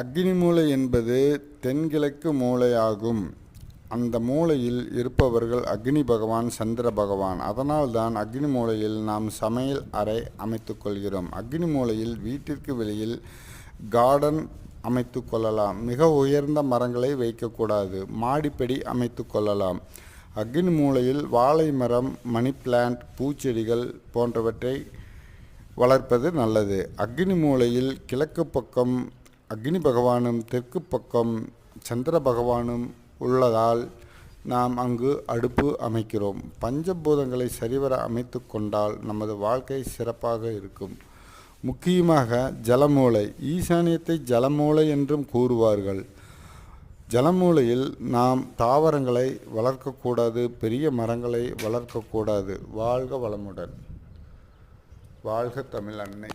அக்னி மூலை என்பது தென்கிழக்கு மூலையாகும். அந்த மூலையில் இருப்பவர்கள் அக்னி பகவான், சந்திர பகவான். அதனால்தான் அக்னி மூலையில் நாம் சமையல் அறை அமைத்து கொள்கிறோம். அக்னி மூலையில் வீட்டிற்கு வெளியில் கார்டன் அமைத்து கொள்ளலாம். மிக உயர்ந்த மரங்களை வைக்கக்கூடாது. மாடிப்படி அமைத்து கொள்ளலாம். அக்னி மூலையில் வாழை மரம், மணி பிளான்ட், பூச்செடிகள் போன்றவற்றை வளர்ப்பது நல்லது. அக்னி மூலையில் கிழக்கு பக்கம் அக்னி பகவானும் தெற்கு பக்கம் சந்திர பகவானும் உள்ளதால் நாம் அங்கு அடுப்பு அமைக்கிறோம். பஞ்சபூதங்களை சரிவர அமைத்து கொண்டால் நமது வாழ்க்கை சிறப்பாக இருக்கும். முக்கியமாக ஜலமூலை. ஈசானியத்தை ஜலமூலை என்றும் கூறுவார்கள். ஜலமூலையில் நாம் தாவரங்களை வளர்க்கக்கூடாது, பெரிய மரங்களை வளர்க்கக்கூடாது. வாழ்க வளமுடன். வாழ்க தமிழ் அன்னை.